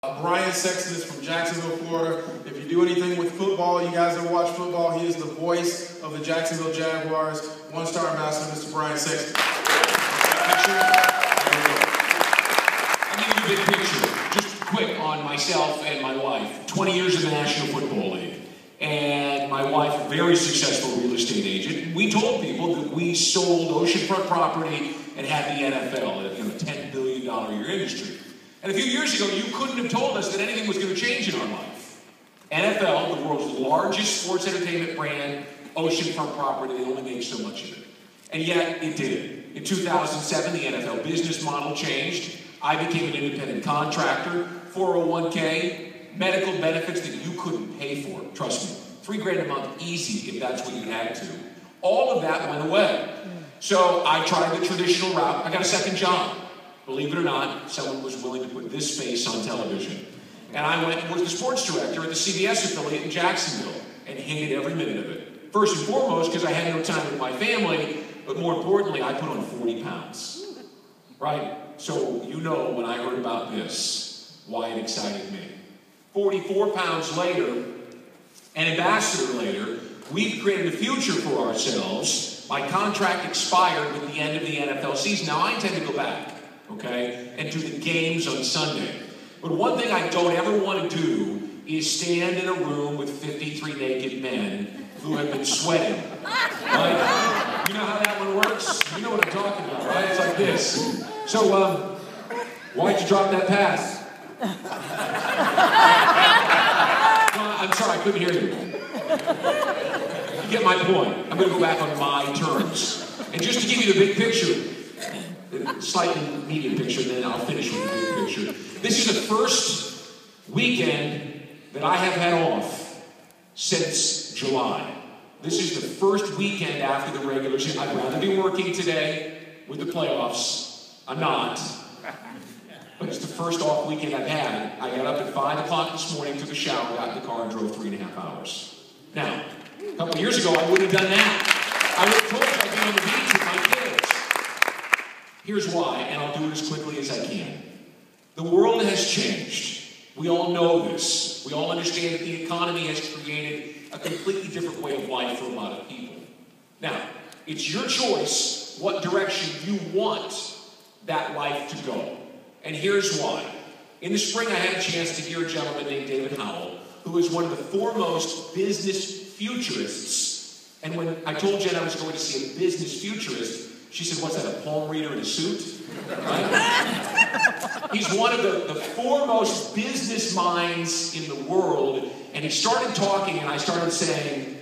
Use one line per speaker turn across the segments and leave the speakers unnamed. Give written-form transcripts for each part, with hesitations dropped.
Brian Sexton is from Jacksonville, Florida. If you do anything with football, you guys ever watch football, he is the voice of the Jacksonville Jaguars. One-star ambassador, Mr. Brian Sexton.
I'll give you a big picture, just quick on myself and my wife. 20 years in the National Football League. And my wife, a very successful real estate agent. We told people that we sold oceanfront property and had the NFL, a $10 billion a year industry. And a few years ago, you couldn't have told us that anything was going to change in our life. NFL, the world's largest sports entertainment brand, oceanfront property, they only make so much of it. And yet, it did. In 2007, the NFL business model changed. I became an independent contractor, 401k, medical benefits that you couldn't pay for. Trust me, $3,000 a month easy if that's what you had to. All of that went away. So I tried the traditional route. I got a second job. Believe it or not, someone was willing to put this face on television. And I went and was the sports director at the CBS affiliate in Jacksonville and hated every minute of it. First and foremost, because I had no time with my family, but more importantly, I put on 40 pounds. Right? So you know when I heard about this, why it excited me. 44 pounds later, an ambassador later, we've created a future for ourselves. My contract expired with the end of the NFL season. Now, I intend to go back, okay, and do the games on Sunday. But one thing I don't ever want to do is stand in a room with 53 naked men who have been sweating, right? You know how that one works? You know what I'm talking about, right? It's like this. So, why'd you drop that pass? I'm sorry, I couldn't hear you. You get my point. I'm going to go back on my terms. And just to give you the big picture, the slightly medium picture, then I'll finish with the big picture. This is the first weekend that I have had off since July. This is the first weekend after the regular season. I'd rather be working today with the playoffs. I'm not. But it's the first off weekend I've had. I got up at 5 o'clock this morning, took a shower, got in the car, and drove 3.5 hours. Now, a couple of years ago, I wouldn't have done that. I would have told you I'd be on the beach with my kids. Here's why, and I'll do it as quickly as I can. The world has changed. We all know this. We all understand that the economy has created a completely different way of life for a lot of people. Now, it's your choice what direction you want that life to go. And here's why. In the spring, I had a chance to hear a gentleman named David Howell, who is one of the foremost business futurists. And when I told Jen I was going to see a business futurist, she said, what's that, a palm reader in a suit? Right? He's one of the foremost business minds in the world. And he started talking, and I started saying,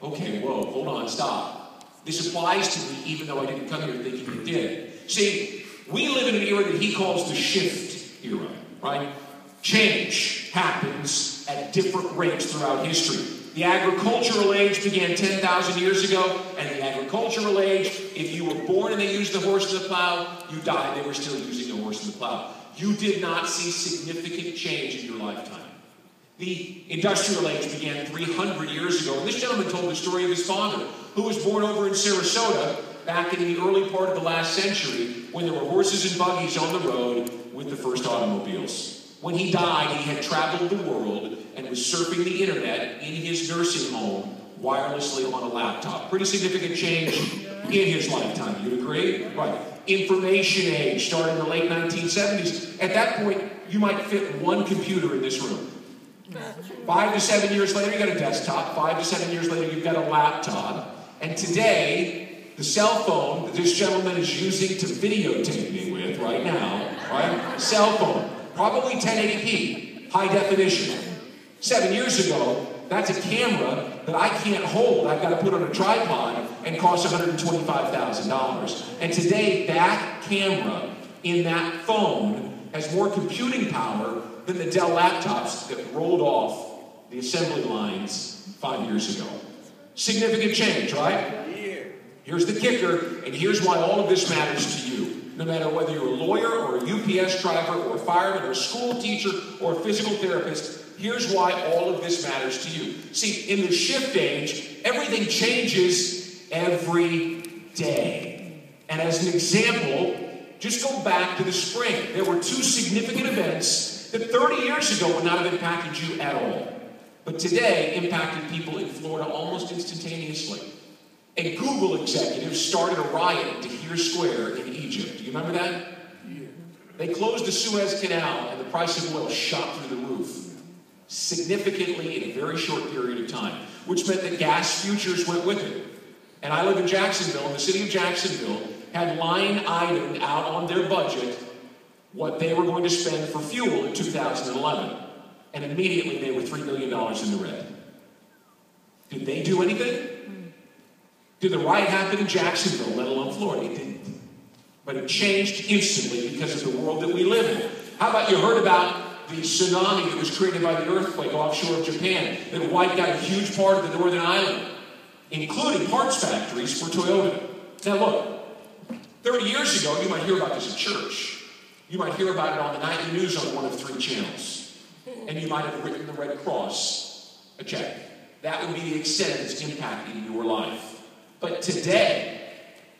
okay, whoa, hold on, stop. This applies to me, even though I didn't come here thinking it did. See, we live in an era that he calls the shift era, right? Change happens at different rates throughout history. The agricultural age began 10,000 years ago, and the agricultural age, if you were born and they used the horse and the plow, you died, they were still using the horse and the plow. You did not see significant change in your lifetime. The industrial age began 300 years ago, and this gentleman told the story of his father, who was born over in Sarasota, back in the early part of the last century, when there were horses and buggies on the road with the first automobiles. When he died, he had traveled the world and was surfing the internet in his nursing home wirelessly on a laptop. Pretty significant change in his lifetime, you'd agree? Right. Information age started in the late 1970s. At that point, you might fit one computer in this room. 5 to 7 years later, you got a desktop. 5 to 7 years later, you've got a laptop. And today, the cell phone that this gentleman is using to videotape me with right now, right? Cell phone, probably 1080p, high definition. 7 years ago, that's a camera that I can't hold. I've got to put on a tripod and costs $125,000. And today, that camera in that phone has more computing power than the Dell laptops that rolled off the assembly lines 5 years ago. Significant change, right? Here's the kicker, and here's why all of this matters to you. No matter whether you're a lawyer or a UPS driver or a fireman or a school teacher or a physical therapist, here's why all of this matters to you. See, in the shift age, everything changes every day. And as an example, just go back to the spring. There were two significant events this, that 30 years ago would not have impacted you at all, but today impacted people in Florida almost instantaneously. A Google executive started a riot at Tahrir Square in Egypt. Do you remember that? Yeah. They closed the Suez Canal and the price of oil shot through the roof, significantly in a very short period of time, which meant that gas futures went with it. And I live in Jacksonville, and the city of Jacksonville had line itemed out on their budget what they were going to spend for fuel in 2011. And immediately they were $3 million in the red. Did they do anything? Did the riot happen in Jacksonville, let alone Florida? It didn't. But it changed instantly because of the world that we live in. How about you heard about the tsunami that was created by the earthquake offshore of Japan that wiped out a huge part of the northern island, including parts factories for Toyota? Now look, 30 years ago, you might hear about this at church. You might hear about it on the nightly news on one of 3 channels. And you might have written the Red Cross a check. That would be the extent of its impact in your life. But today,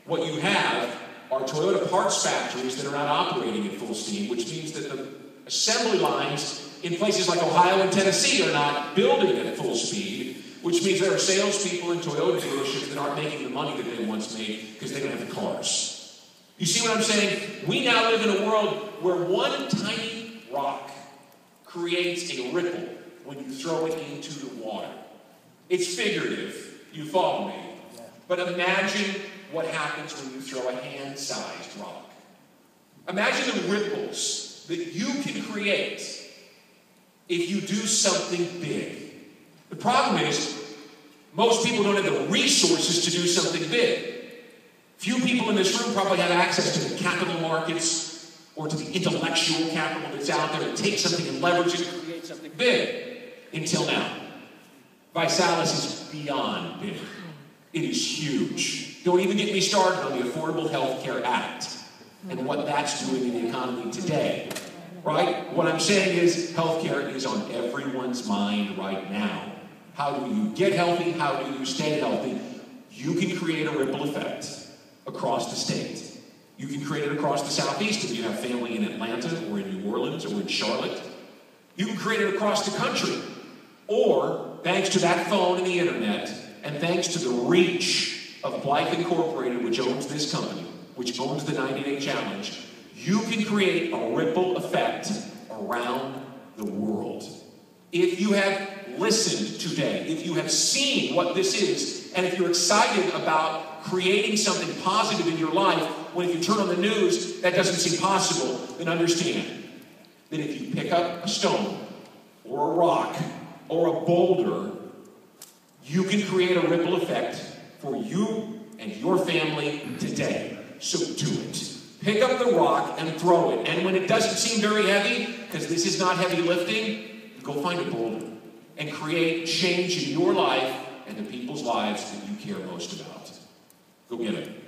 what you have are Toyota parts factories that are not operating at full steam, which means that the assembly lines in places like Ohio and Tennessee are not building at full speed, which means there are salespeople in Toyota dealerships that aren't making the money that they once made because they don't have the cars. You see what I'm saying? We now live in a world where one tiny rock creates a ripple when you throw it into the water. It's figurative. You follow me? But imagine what happens when you throw a hand-sized rock. Imagine the ripples that you can create if you do something big. The problem is, most people don't have the resources to do something big. Few people in this room probably have access to the capital markets or to the intellectual capital that's out there to take something and leverage it and create something big. Until now. Visalis is beyond big. It is huge. Don't even get me started on the Affordable Health Care Act and what that's doing in the economy today. Right? What I'm saying is healthcare is on everyone's mind right now. How do you get healthy? How do you stay healthy? You can create a ripple effect across the state. You can create it across the Southeast if you have family in Atlanta or in New Orleans or in Charlotte. You can create it across the country. Or, thanks to that phone and the internet, and thanks to the reach of Blythe Incorporated, which owns this company, which owns the 90-Day Challenge, you can create a ripple effect around the world. If you have listened today, if you have seen what this is, and if you're excited about creating something positive in your life, when if you turn on the news, that doesn't seem possible, then understand that if you pick up a stone, or a rock, or a boulder, you can create a ripple effect for you and your family today. So do it. Pick up the rock and throw it. And when it doesn't seem very heavy, because this is not heavy lifting, go find a boulder and create change in your life and the people's lives that you care most about. Go get it.